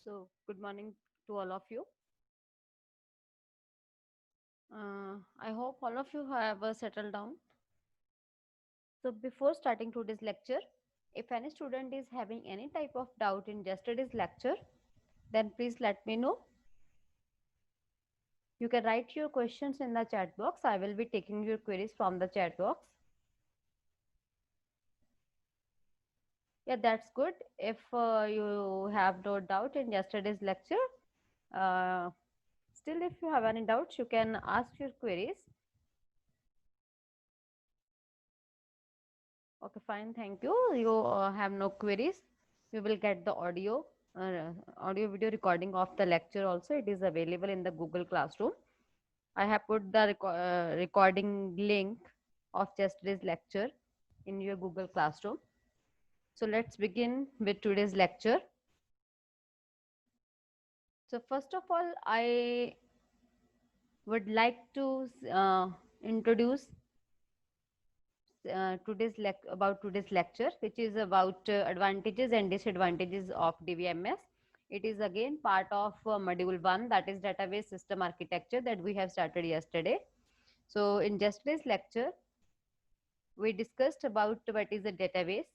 So, good morning to all of you. I hope all of you have settled down. So, before starting today's lecture, if any student is having any type of doubt in yesterday's lecture, then please let me know. You can write your questions in the chat box. I will be taking your queries from the chat box. Yeah, that's good. If you have no doubt in yesterday's lecture, uh, still if you have any doubts, you can ask your queries. Okay, fine. Thank you. You have no queries. You will get the audio video recording of the lecture also. It is available in the Google Classroom. I have put the recording link of yesterday's lecture in your Google Classroom. So let's begin with today's lecture. So first of all, I would like to introduce about today's lecture, which is about advantages and disadvantages of DVMS. It is again part of module 1, that is database system architecture, that we have started yesterday. So in yesterday's lecture, we discussed about what is a database,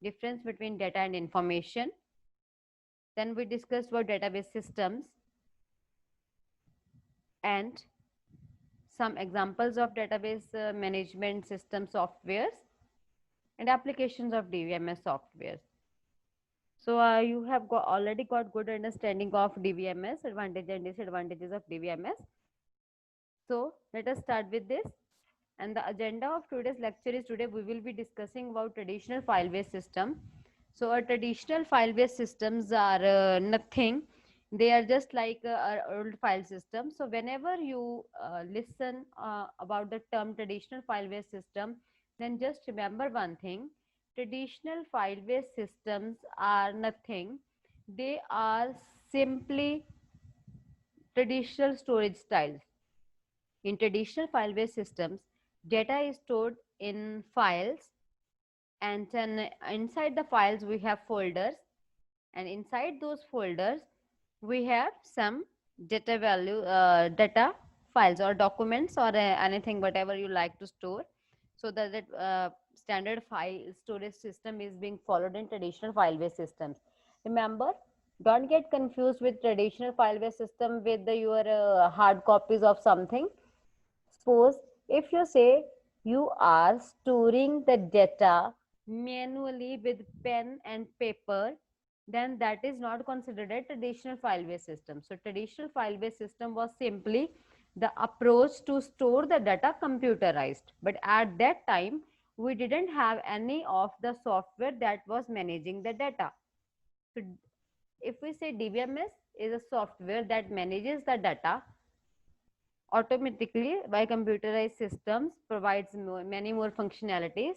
difference between data and information. Then we discussed about database systems and some examples of database management system softwares and applications of DVMS softwares. So you have already got good understanding of DVMS, advantages and disadvantages of DVMS. So let us start with this. And the agenda of today's lecture is, today we will be discussing about traditional file-based system. So our traditional file-based systems are nothing. They are just like our old file system. So whenever you listen about the term traditional file-based system, then just remember one thing. Traditional file-based systems are nothing. They are simply traditional storage styles. In traditional file-based systems, data is stored in files, and then inside the files we have folders, and inside those folders we have some data files or documents or anything whatever you like to store. So that standard file storage system is being followed in traditional file-based systems. Remember, don't get confused with traditional file-based system with your hard copies of something. Suppose if you say you are storing the data manually with pen and paper, then that is not considered a traditional file-based system. So traditional file-based system was simply the approach to store the data computerized. But at that time, we didn't have any of the software that was managing the data. So if we say DBMS is a software that manages the data automatically by computerized systems, provides many more functionalities,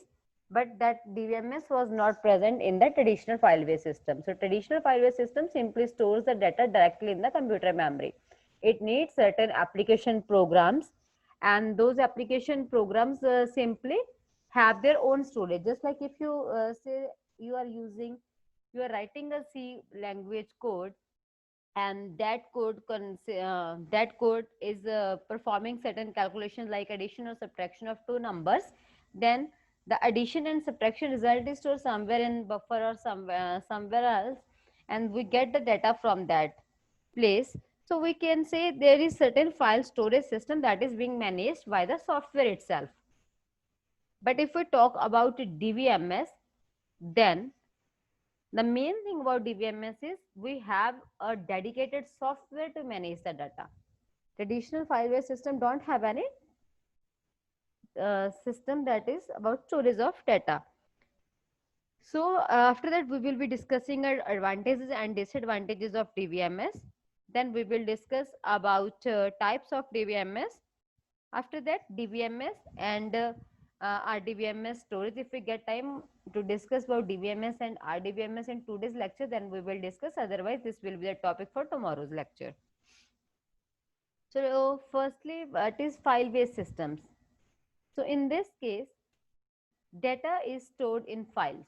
but that DVMS was not present in the traditional file-based system. So traditional file-based system simply stores the data directly in the computer memory. It needs certain application programs, and those application programs simply have their own storage. Just like if you say you are writing a C language code, and that code is performing certain calculations like addition or subtraction of two numbers, then the addition and subtraction result is stored somewhere in buffer or somewhere else, and we get the data from that place. So we can say there is certain file storage system that is being managed by the software itself. But if we talk about DVMS, then the main thing about DBMS is we have a dedicated software to manage the data. Traditional file-based system don't have any system that is about storage of data. So after that, we will be discussing advantages and disadvantages of DBMS. Then we will discuss about types of DBMS. After that, DBMS and RDBMS storage. If we get time to discuss about DBMS and RDBMS in today's lecture, then we will discuss. Otherwise, this will be the topic for tomorrow's lecture. So firstly, what is file-based systems? So in this case, data is stored in files,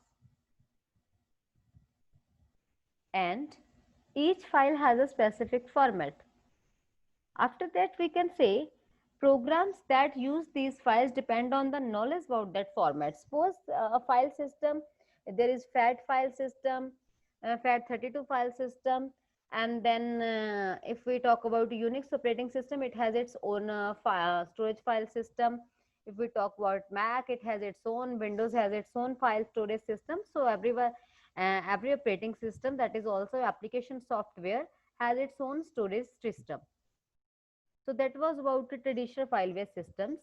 and each file has a specific format. After that, we can say programs that use these files depend on the knowledge about that format. Suppose a file system, there is FAT file system, FAT32 file system, and then if we talk about Unix operating system, it has its own storage file system. If we talk about Mac, it has its own, Windows has its own file storage system. So every operating system, that is also application software, has its own storage system. So that was about the traditional file-based systems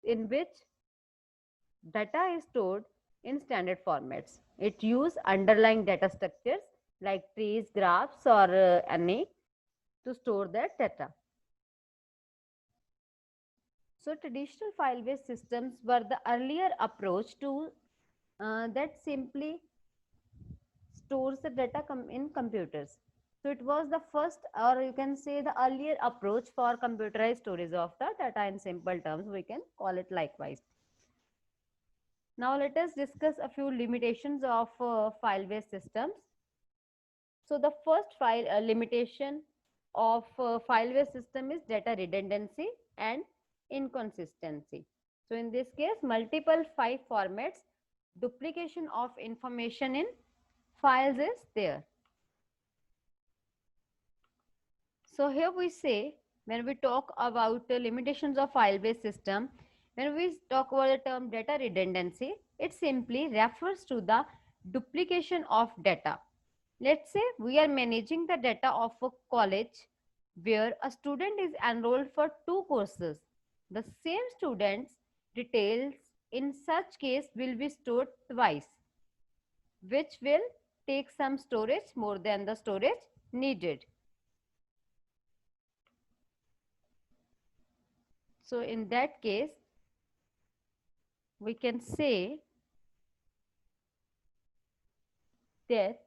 in which data is stored in standard formats. It uses underlying data structures like trees, graphs, or array to store that data. So traditional file-based systems were the earlier approach to that simply stores the data in computers. So it was the first, or you can say the earlier approach for computerized storage of the data in simple terms. We can call it likewise. Now let us discuss a few limitations of file-based systems. So the first limitation of file-based system is data redundancy and inconsistency. So in this case, multiple file formats, duplication of information in files is there. So here we say, when we talk about the limitations of file-based system, when we talk about the term data redundancy, it simply refers to the duplication of data. Let's say we are managing the data of a college where a student is enrolled for 2 courses. The same student's details in such case will be stored twice, which will take some storage more than the storage needed. So in that case, we can say that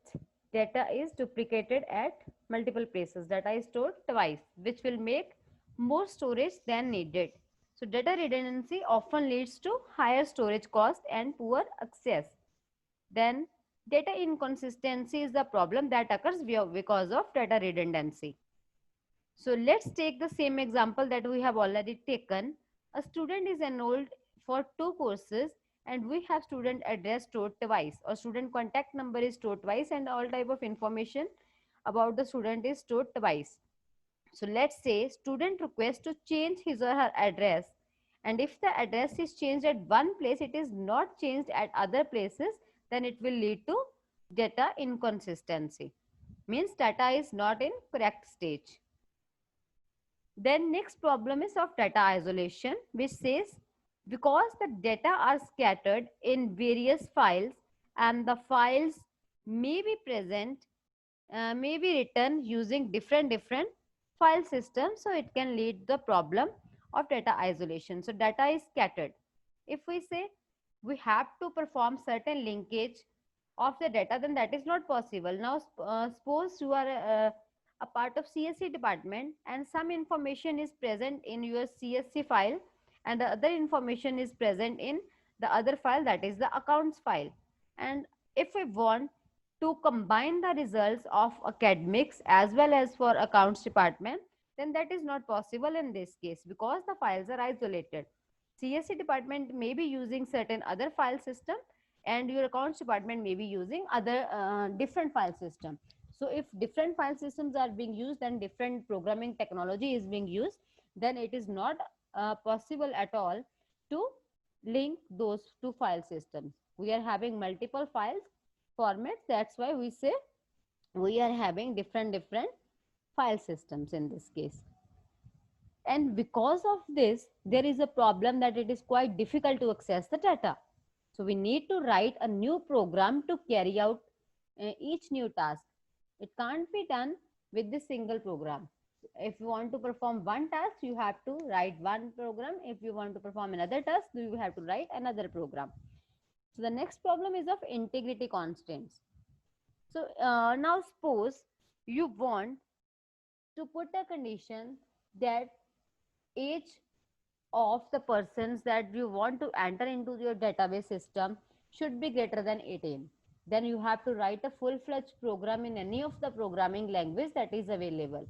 data is duplicated at multiple places. Data is stored twice, which will make more storage than needed. So data redundancy often leads to higher storage cost and poor access. Then data inconsistency is the problem that occurs because of data redundancy. So let's take the same example that we have already taken. A student is enrolled for 2 courses and we have student address stored twice, or student contact number is stored twice, and all type of information about the student is stored twice. So let's say student requests to change his or her address, and if the address is changed at one place, it is not changed at other places, then it will lead to data inconsistency. Means data is not in correct stage. Then next problem is of data isolation, which says because the data are scattered in various files and the files may be present, may be written using different file systems, so it can lead the problem of data isolation. So data is scattered. If we say we have to perform certain linkage of the data, then that is not possible. Now suppose you are a part of CSC department and some information is present in your CSC file and the other information is present in the other file, that is the accounts file. And if we want to combine the results of academics as well as for accounts department, then that is not possible in this case because the files are isolated. CSC department may be using certain other file system and your accounts department may be using other different file system. So if different file systems are being used and different programming technology is being used, then it is not possible at all to link those two file systems. We are having multiple files formats, that's why we say we are having different file systems in this case. And because of this, there is a problem that it is quite difficult to access the data. So we need to write a new program to carry out each new task. It can't be done with this single program. If you want to perform one task, you have to write one program. If you want to perform another task, you have to write another program. So the next problem is of integrity constraints. So now suppose you want to put a condition that age of the persons that you want to enter into your database system should be greater than 18. then you have to write a full-fledged program in any of the programming language that is available.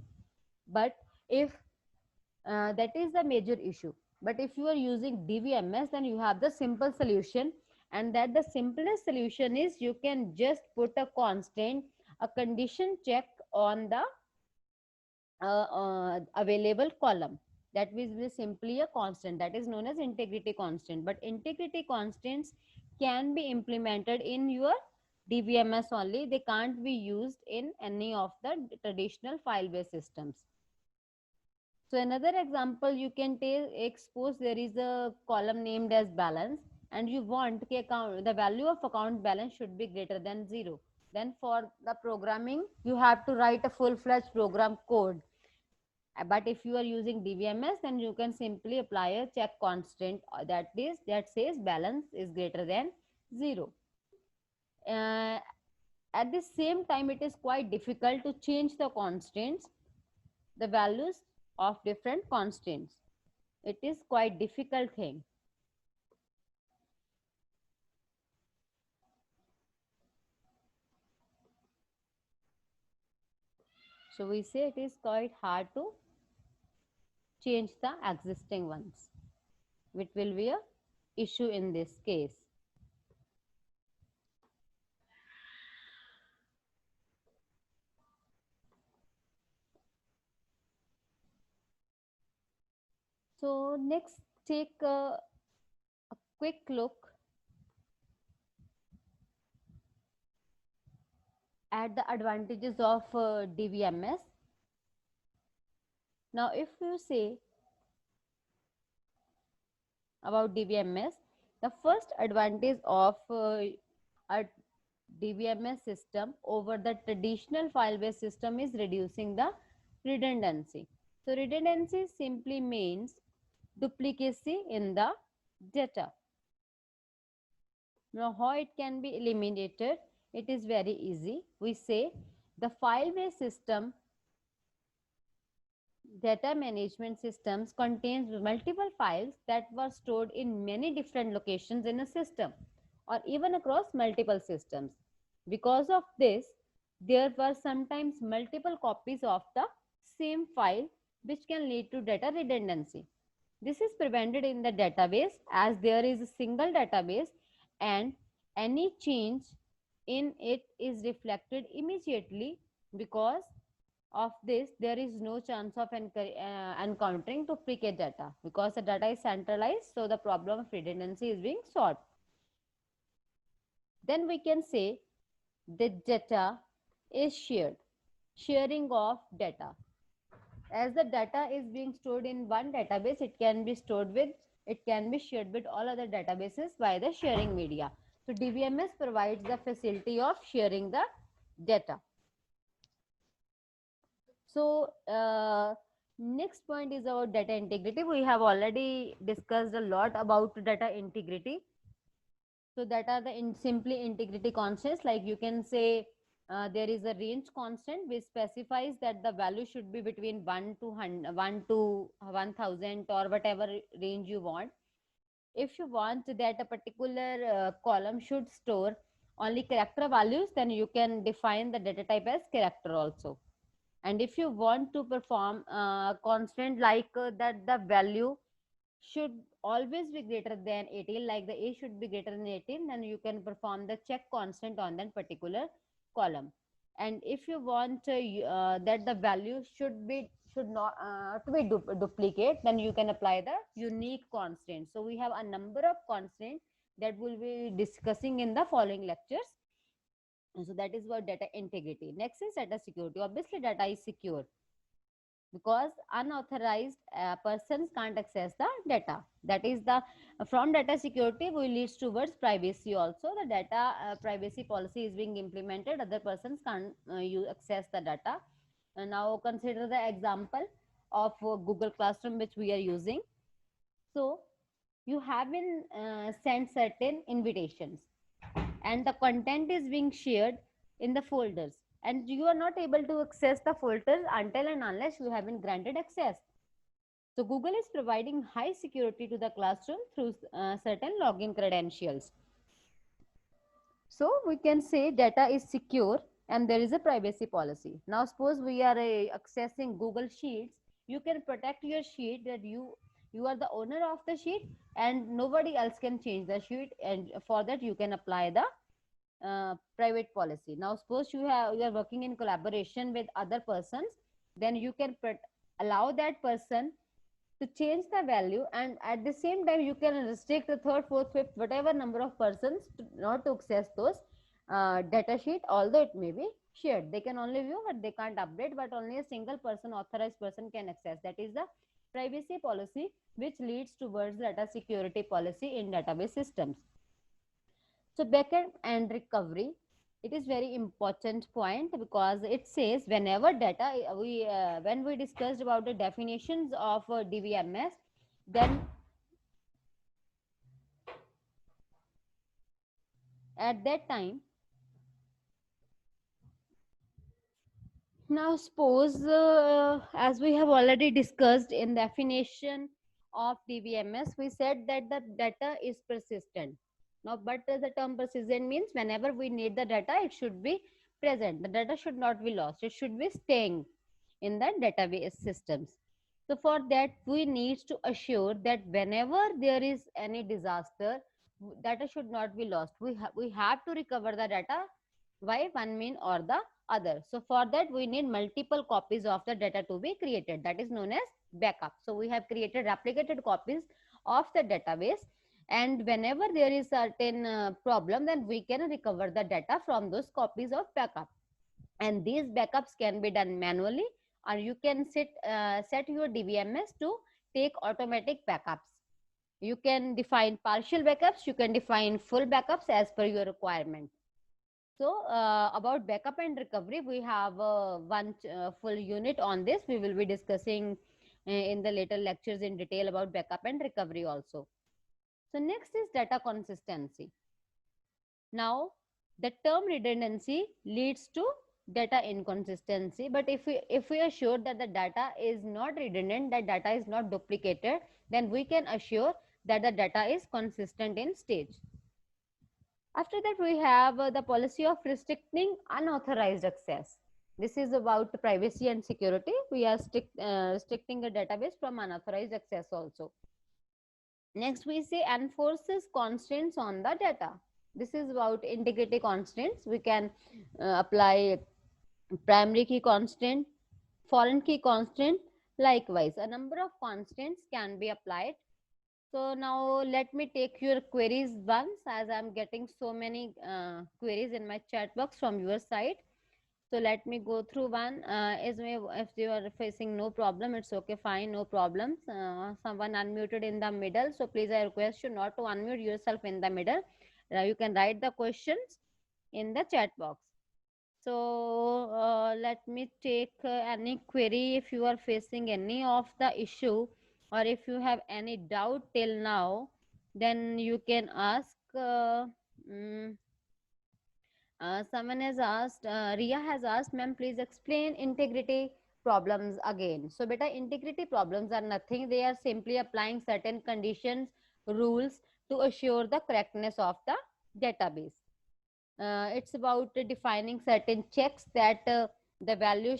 But if that is the major issue. But if you are using DVMS, then you have the simple solution, and that the simplest solution is you can just put a constant, a condition check on the available column. That will be simply a constant that is known as integrity constant. But integrity constants can be implemented in your DVMS only. They can't be used in any of the traditional file-based systems. So another example you can take, expose there is a column named as balance, and you want the value of account balance should be greater than 0. Then for the programming, you have to write a full-fledged program code. But if you are using DVMS, then you can simply apply a check constant that says balance is greater than 0. At the same time, it is quite difficult to change the constants, the values of different constants. It is quite difficult thing. So we say it is quite hard to change the existing ones, which will be a issue in this case. So next, take a quick look at the advantages of DVMS. Now, if you say about DVMS, the first advantage of a DVMS system over the traditional file-based system is reducing the redundancy. So redundancy simply means duplicacy in the data. Now, how it can be eliminated? It is very easy. We say the file-based system data management systems contains multiple files that were stored in many different locations in a system or even across multiple systems. Because of this, there were sometimes multiple copies of the same file, which can lead to data redundancy. This is prevented in the database as there is a single database and any change in it is reflected immediately. Because of this, there is no chance of encountering duplicate data because the data is centralized, so the problem of redundancy is being solved. Then we can say the data is shared, sharing of data. As the data is being stored in one database, it can be shared with all other databases by the sharing media. So DVMS provides the facility of sharing the data. So next point is about data integrity. We have already discussed a lot about data integrity. So that are the simply integrity constants. Like you can say there is a range constant which specifies that the value should be between 1 to 1000 or whatever range you want. If you want that a particular column should store only character values, then you can define the data type as character also. And if you want to perform constant like that the value should always be greater than 18, like the a should be greater than 18, then you can perform the check constant on that particular column. And if you want that the value should not to be duplicate, then you can apply the unique constant. So we have a number of constants that we'll be discussing in the following lectures. So that is about data integrity. Next is data security. Obviously data is secure because unauthorized persons can't access the data. That is the from data security we leads towards privacy also. The data privacy policy is being implemented, other persons can't access the data. And now consider the example of Google Classroom which we are using. So you have been sent certain invitations and the content is being shared in the folders, and you are not able to access the folders until and unless you have been granted access. So Google is providing high security to the classroom through certain login credentials. So we can say data is secure and there is a privacy policy. Now suppose we are accessing Google Sheets, you can protect your sheet that you are the owner of the sheet and nobody else can change the sheet, and for that you can apply the private policy. Now suppose you are working in collaboration with other persons, then you can allow that person to change the value, and at the same time you can restrict the third, fourth, fifth, whatever number of persons not to access those data sheet, although it may be shared. They can only view but they can't update, but only a single person, authorized person, can access. That is the privacy policy, which leads towards data security policy in database systems. So backend and recovery, it is very important point, because it says whenever data when we discussed about the definitions of DBMS, then at that time, now suppose as we have already discussed in definition of DBMS, we said that the data is persistent. Now, but the term persistent means whenever we need the data, it should be present. The data should not be lost. It should be staying in the database systems. So for that, we need to assure that whenever there is any disaster, data should not be lost. We have to recover the data by one mean or the other. So for that, we need multiple copies of the data to be created. That is known as backup. So we have created replicated copies of the database, and whenever there is certain problem, then we can recover the data from those copies of backup. And these backups can be done manually, or you can set your DBMS to take automatic backups. You can define partial backups, you can define full backups as per your requirement. So about backup and recovery, we have one full unit on this. We will be discussing in the later lectures in detail about backup and recovery also. So next is data consistency. Now the term redundancy leads to data inconsistency, but if we assure that the data is not redundant, that data is not duplicated, then we can assure that the data is consistent in stage. After that, we have the policy of restricting unauthorized access. This is about privacy and security. We are restricting a database from unauthorized access also. Next, we say enforces constraints on the data. This is about integrity constraints. We can apply primary key constraint, foreign key constraint. Likewise, a number of constraints can be applied. So now let me take your queries once, as I'm getting so many queries in my chat box from your side. So let me go through one. If you are facing no problem, it's okay, fine, no problems. Someone unmuted in the middle, so please I request you not to unmute yourself in the middle. You can write the questions in the chat box. So let me take any query. If you are facing any of the issue, or if you have any doubt till now, then you can ask. Someone has asked, Ria has asked, ma'am, please explain integrity problems again. So beta, integrity problems are nothing. They are simply applying certain conditions, rules to assure the correctness of the database. It's about defining certain checks that the value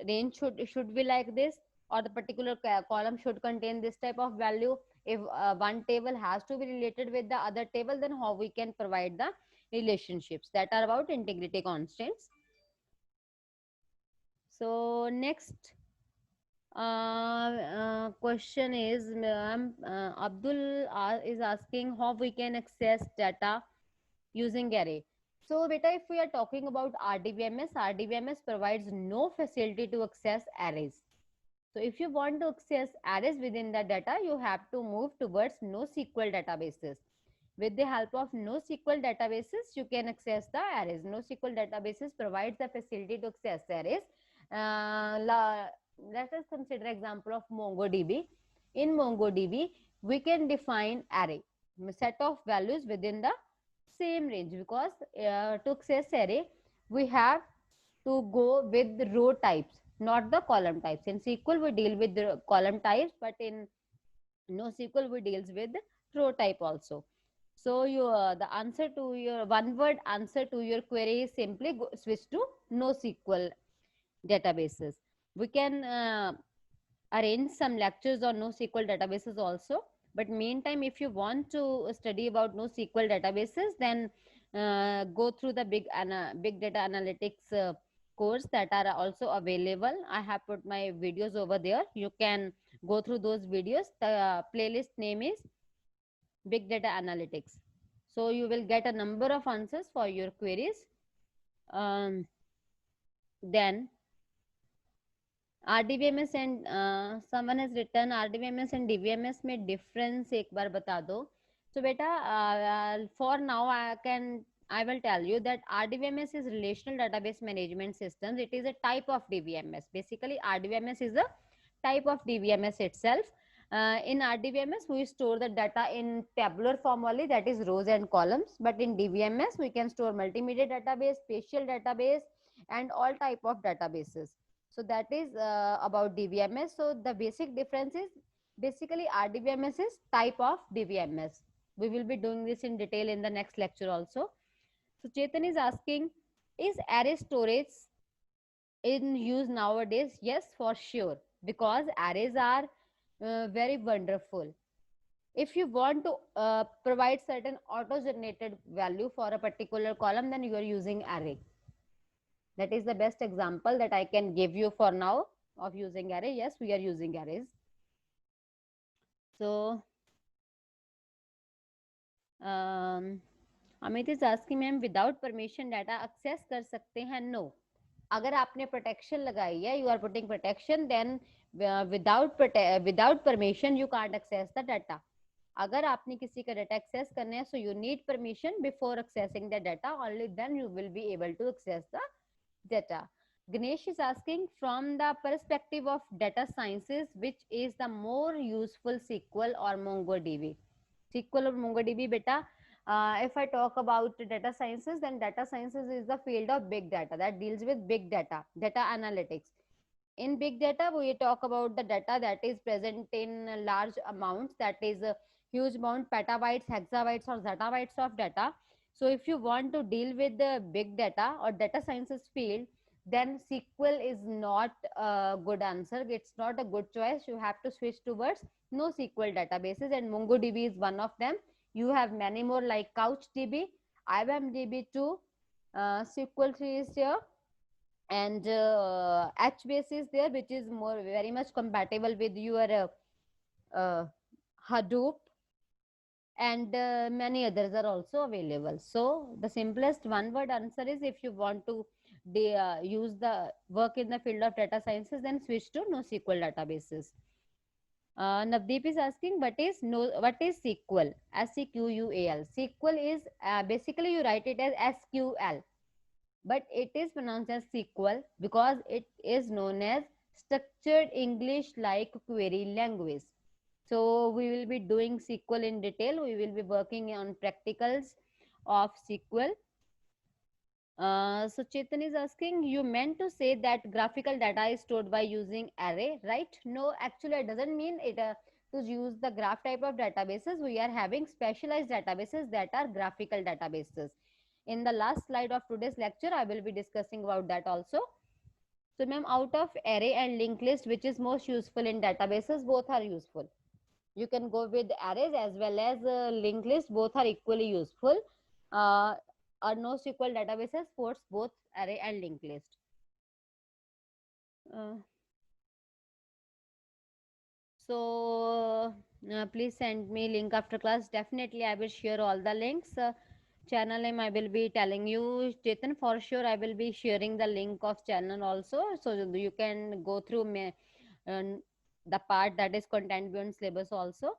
range should be like this, or the particular column should contain this type of value. If one table has to be related with the other table, then how we can provide the relationships that are about integrity constraints. So next question is, Abdul is asking how we can access data using array. So beta, if we are talking about RDBMS provides no facility to access arrays. So if you want to access arrays within the data, you have to move towards NoSQL databases. With the help of NoSQL databases, you can access the arrays. NoSQL databases provides the facility to access arrays. Let us consider example of MongoDB. In MongoDB, we can define array, set of values within the same range, because to access array, we have to go with the row types, not the column types. In SQL, we deal with the column types, but in NoSQL, we deals with row type also. So the answer to your one word answer to your query is simply switch to NoSQL databases. We can arrange some lectures on NoSQL databases also. But meantime, if you want to study about NoSQL databases, then go through the big data analytics course that are also available. I have put my videos over there. You can go through those videos. The playlist name is Big Data Analytics. So you will get a number of answers for your queries. Then RDBMS and someone has written RDBMS and DBMS में difference एक बार बता दो. So बेटा for now I will tell you that RDBMS is relational database management systems. It is a type of DBMS. Basically RDBMS is a type of DBMS itself. In RDBMS we store the data in tabular form only, that is rows and columns. But in DBMS we can store multimedia database, spatial database, and all type of databases. So that is about DBMS. So the basic difference is basically RDBMS is type of DBMS. We will be doing this in detail in the next lecture also. So Chetan is asking, is array storage in use nowadays? Yes, for sure, because arrays are very wonderful. If you want to provide certain auto-generated value for a particular column, then you are using array. That is the best example that I can give you for now of using array. Yes, we are using arrays. So Amit is asking, ma'am, without permission data access कर सकते हैं? No. अगर आपने protection लगाई है, you are putting protection, then without permission you can't access the data. अगर आपने किसी का data access करना है, so you need permission before accessing the data. Only then you will be able to access the data. Ganesh is asking, from the perspective of data sciences, which is the more useful, SQL or MongoDB? SQL or MongoDB, beta? If I talk about data sciences, then data sciences is the field of big data that deals with big data, data analytics. In big data, we talk about the data that is present in large amounts, that is a huge amount, petabytes, hexabytes, or zettabytes of data. So if you want to deal with the big data or data sciences field, then SQL is not a good answer. It's not a good choice. You have to switch towards NoSQL databases, and MongoDB is one of them. You have many more like CouchDB, IBMDB2, SQL3 is here, and HBase is there, which is more very much compatible with your Hadoop, and many others are also available. So the simplest one word answer is, if you want to use the work in the field of data sciences, then switch to NoSQL databases. Navdeep is asking, what is SQL? SQL. SQL is basically you write it as SQL, but it is pronounced as SQL because it is known as structured English like query language. So we will be doing SQL in detail. We will be working on practicals of SQL. So Chetan is asking, you meant to say that graphical data is stored by using array, right? No, actually it doesn't mean it to use the graph type of databases. We are having specialized databases that are graphical databases. In the last slide of today's lecture, I will be discussing about that also. So ma'am, out of array and linked list, which is most useful in databases? Both are useful. You can go with arrays as well as linked list. Both are equally useful. NoSQL databases supports both array and linked list. So please send me link after class. Definitely I will share all the links. Channel name I will be telling you, Chetan, for sure I will be sharing the link of channel also, so you can go through the part that is content beyond syllabus also,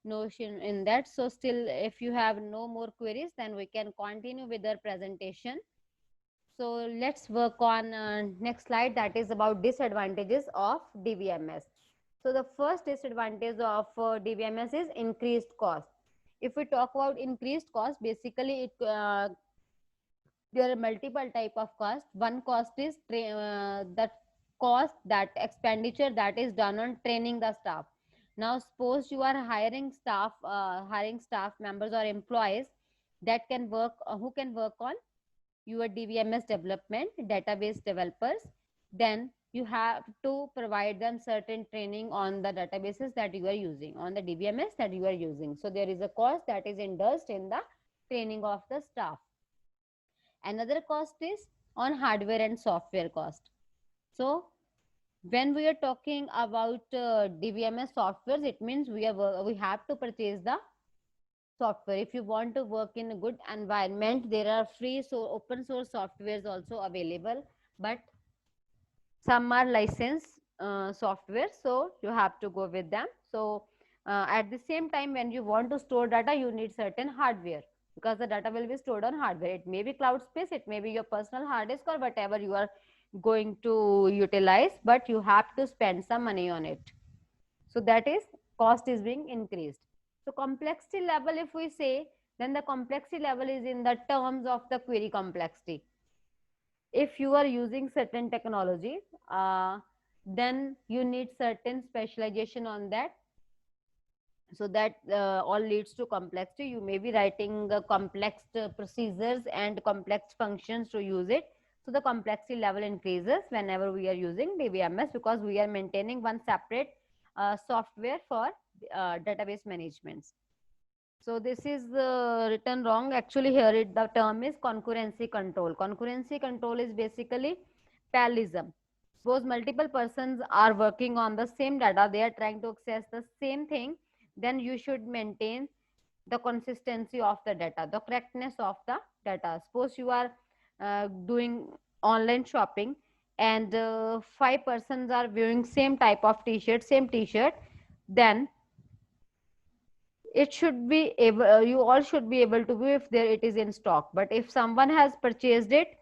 notion in that. So still, if you have no more queries, then we can continue with our presentation. So let's work on next slide, that is about disadvantages of DBMS. So the first disadvantage of DBMS is increased cost. If we talk about increased cost, basically there are multiple type of cost. One cost is that cost, that expenditure that is done on training the staff. Now suppose you are hiring staff members or employees that can work who can work on your DBMS development, database developers. Then you have to provide them certain training on the databases that you are using, on the DBMS that you are using. So there is a cost that is indulged in the training of the staff. Another cost is on hardware and software cost. So when we are talking about DBMS softwares, it means we have to purchase the software. If you want to work in a good environment, there are free so open source softwares also available, but some are licensed software, so you have to go with them. So at the same time, when you want to store data, you need certain hardware, because the data will be stored on hardware. It may be cloud space, it may be your personal hard disk, or whatever you are going to utilize, but you have to spend some money on it. So that is, cost is being increased. So complexity level, if we say, then the complexity level is in the terms of the query complexity. If you are using certain technology, then you need certain specialization on that. So that all leads to complexity. You may be writing complex procedures and complex functions to use it. So the complexity level increases whenever we are using DBMS, because we are maintaining one separate software for database management. So this is written wrong. Actually, here the term is concurrency control. Concurrency control is basically parallelism. Suppose multiple persons are working on the same data, they are trying to access the same thing, then you should maintain the consistency of the data, the correctness of the data. Suppose you are doing online shopping, and 5 persons are viewing same type of t-shirt, then it should be able, you all should be able to view if there it is in stock. But if someone has purchased it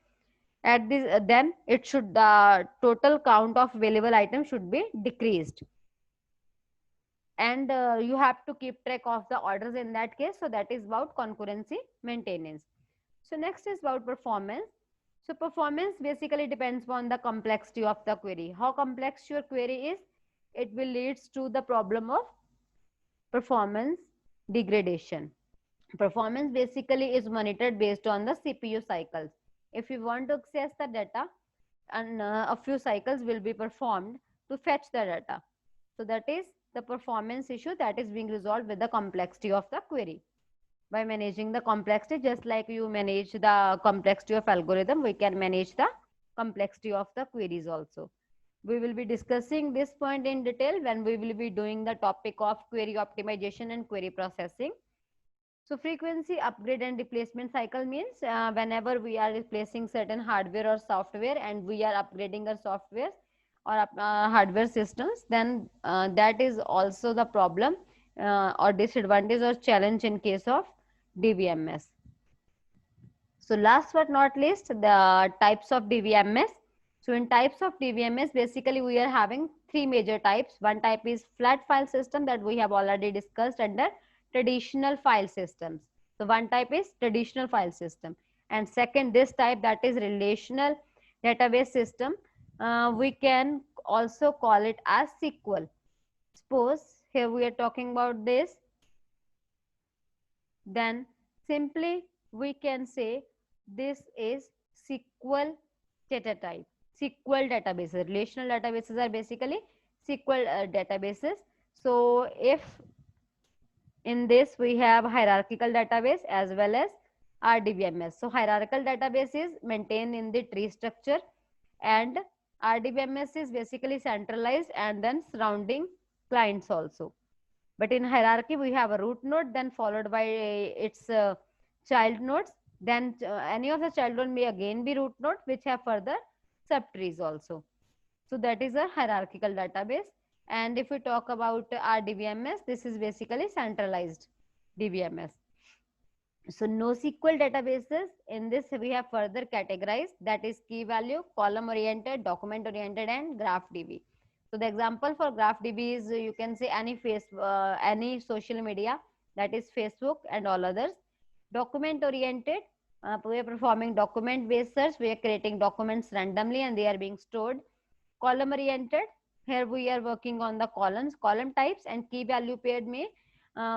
at this, then it should, the total count of available items should be decreased, and you have to keep track of the orders in that case. So that is about concurrency maintenance. So next is about performance. So performance basically depends on the complexity of the query. How complex your query is, it will leads to the problem of performance degradation. Performance basically is monitored based on the CPU cycles. If you want to access the data, and a few cycles will be performed to fetch the data. So that is the performance issue that is being resolved with the complexity of the query. By managing the complexity, just like you manage the complexity of algorithm, we can manage the complexity of the queries also. We will be discussing this point in detail when we will be doing the topic of query optimization and query processing. So frequency upgrade and replacement cycle means whenever we are replacing certain hardware or software, and we are upgrading our software or hardware systems, then that is also the problem or disadvantage or challenge in case of DBMS. So last but not least, the types of DBMS. So in types of DBMS, basically we are having three major types. One type is flat file system that we have already discussed under traditional file systems. So one type is traditional file system, and second, this type, that is relational database system. We can also call it as SQL. Suppose here we are talking about this, then simply we can say this is SQL data type. SQL databases, relational databases are basically SQL databases. So if in this we have hierarchical database as well as RDBMS. So hierarchical database is maintained in the tree structure, and RDBMS is basically centralized and then surrounding clients also. But in hierarchy, we have a root node, then followed by its child nodes. Then any of the child node may again be root node, which have further subtrees also. So that is a hierarchical database. And if we talk about RDBMS, this is basically centralized DBMS. So NoSQL databases, in this we have further categorized, that is key value, column oriented, document oriented, and GraphDB. So the example for GraphDB is you can say any social media, that is Facebook and all others. Document oriented, we are performing document based search, we are creating documents randomly and they are being stored. Column oriented, Here we are working on the column types, and key value paired में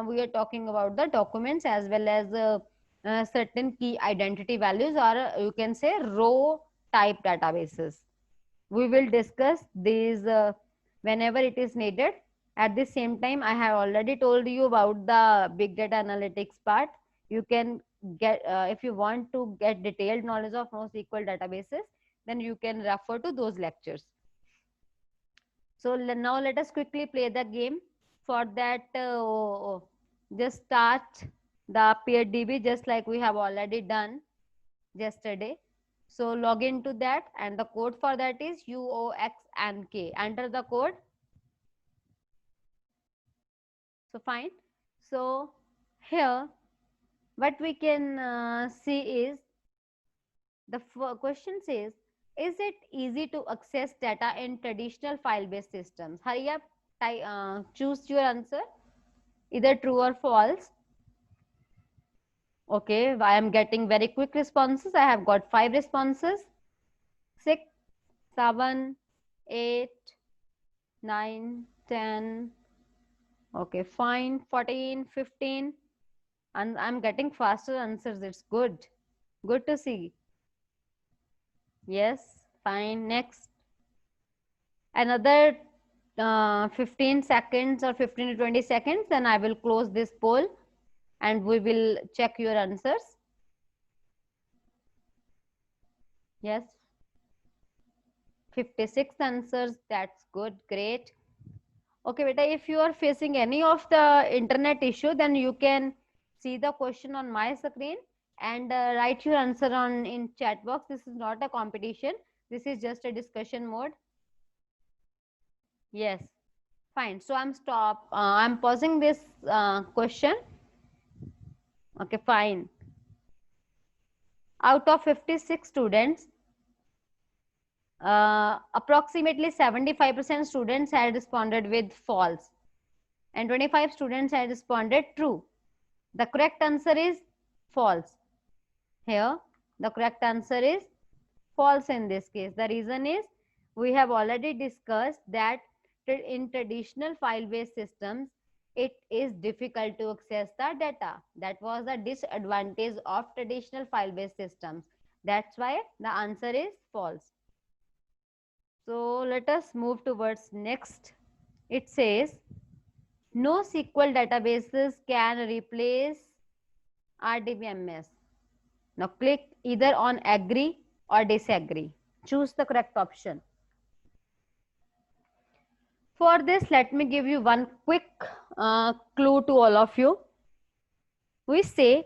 we are talking about the documents as well as certain key identity values, or you can say row type databases. We will discuss these whenever it is needed. At the same time, I have already told you about the big data analytics part. You can get, if you want to get detailed knowledge of NoSQL databases, then you can refer to those lectures. So now let us quickly play the game. For that, just start the PeerDB just like we have already done yesterday. So log into that, and the code for that is UOXNK. Enter the code. So fine. So here what we can see is the question says, is it easy to access data in traditional file-based systems? Hurry up, choose your answer, either true or false. Okay, I am getting very quick responses. I have got 5 responses. 6, 7, 8, 9, 10. Okay, fine. 14, 15. And I'm getting faster answers. It's good. Good to see. Yes, fine. Next. Another 15 seconds or 15 to 20 seconds, then I will close this poll and we will check your answers. Yes. 56 answers. That's good. Great. Okay, beta, if you are facing any of the internet issue, then you can see the question on my screen and write your answer on in chat box. This is not a competition. This is just a discussion mode. Yes, fine. So I'm pausing this question. Okay, fine. Out of 56 students, approximately 75% students had responded with false and 25 students had responded true. The correct answer is false. Here, the correct answer is false in this case. The reason is we have already discussed that in traditional file-based systems, it is difficult to access the data. That was the disadvantage of traditional file-based systems. That's why the answer is false. So let us move towards next. It says, NoSQL databases can replace RDBMS. Now click either on agree or disagree. Choose the correct option. For this, let me give you one quick clue to all of you. We say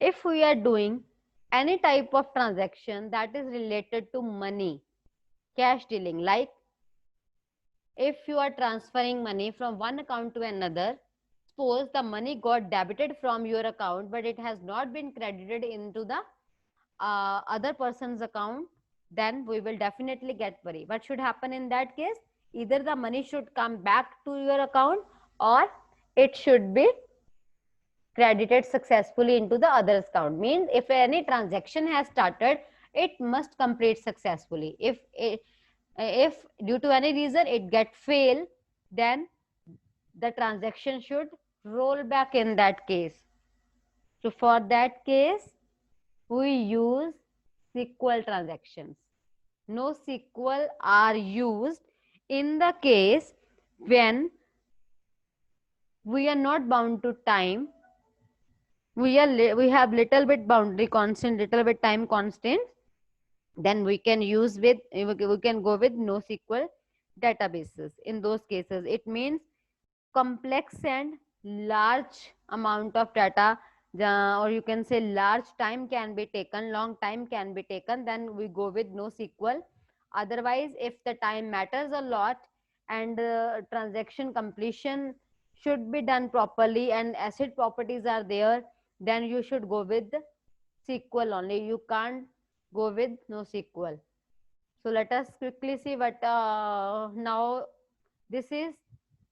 if we are doing any type of transaction that is related to money, cash dealing, like if you are transferring money from one account to another, suppose the money got debited from your account, but it has not been credited into the other person's account, then we will definitely get worried. What should happen in that case? Either the money should come back to your account or it should be credited successfully into the other's account. Means if any transaction has started, it must complete successfully. If due to any reason it get fail, then the transaction should roll back in that case. So for that case, we use SQL transactions. NoSQL are used in the case when we are not bound to time. We have little bit boundary constant, little bit time constant. Then we can use with we can go with NoSQL databases. In those cases, it means complex and large amount of data, or you can say large time can be taken, long time can be taken, then we go with NoSQL. Otherwise, if the time matters a lot and transaction completion should be done properly and asset properties are there, then you should go with SQL only. You can't go with NoSQL. So let us quickly see what now this is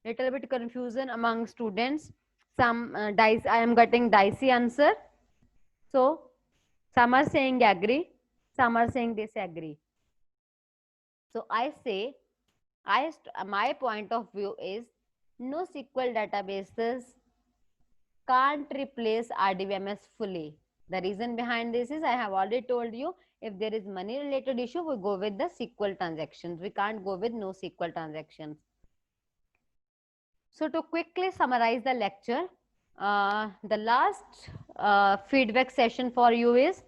little bit confusion among students. Some dice, I am getting dicey answer. So some are saying agree, some are saying disagree. So I say My point of view is NoSQL databases can't replace RDBMS fully. The reason behind this is I have already told you, if there is money related issue, we go with the SQL transactions. We can't go with NoSQL transactions. So to quickly summarize the lecture, the last feedback session for you is,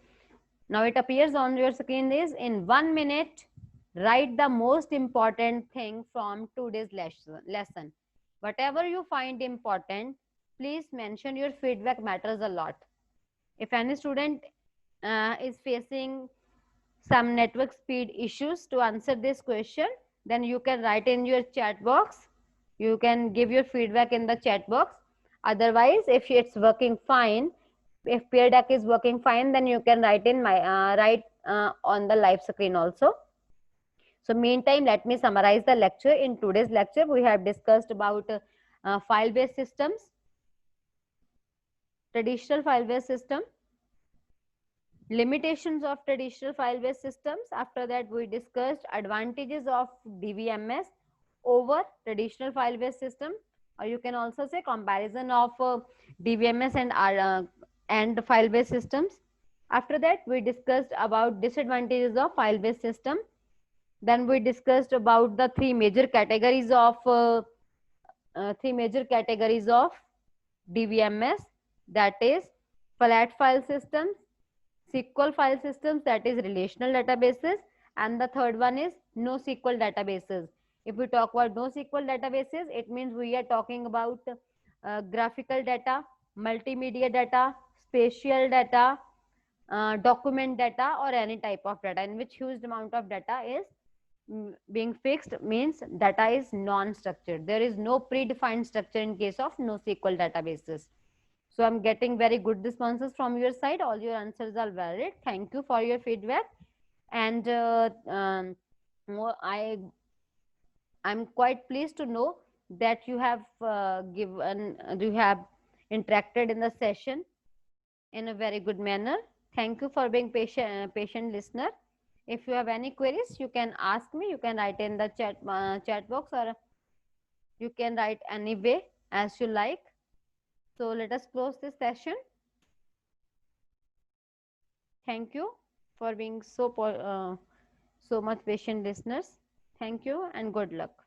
now it appears on your screen, is in 1 minute, write the most important thing from today's lesson. Whatever you find important, please mention. Your feedback matters a lot. If any student is facing some network speed issues, to answer this question, then you can write in your chat box. You can give your feedback in the chat box. Otherwise, if it's working fine, if Peer Deck is working fine, then you can write in my on the live screen also. So meantime, let me summarize the lecture. In today's lecture, we have discussed about file-based systems, traditional file-based system, limitations of traditional file-based systems. After that, we discussed advantages of DBMS over traditional file-based system, or you can also say comparison of DBMS and file-based systems. After that, we discussed about disadvantages of file-based system. Then we discussed about the three major categories of DBMS, that is flat file systems, SQL file systems, that is relational databases, and the third one is NoSQL databases. If we talk about NoSQL databases, it means we are talking about graphical data, multimedia data, spatial data, document data, or any type of data in which huge amount of data is being fixed, means data is non-structured. There is no predefined structure in case of NoSQL databases. So I'm getting very good responses from your side. All your answers are valid. Thank you for your feedback. And I'm quite pleased to know that you have you have interacted in the session in a very good manner. Thank you for being patient listener. If you have any queries, you can ask me. You can write in the chat box, or you can write any way as you like. So let us close this session. Thank you for being so much patient listeners. Thank you and good luck.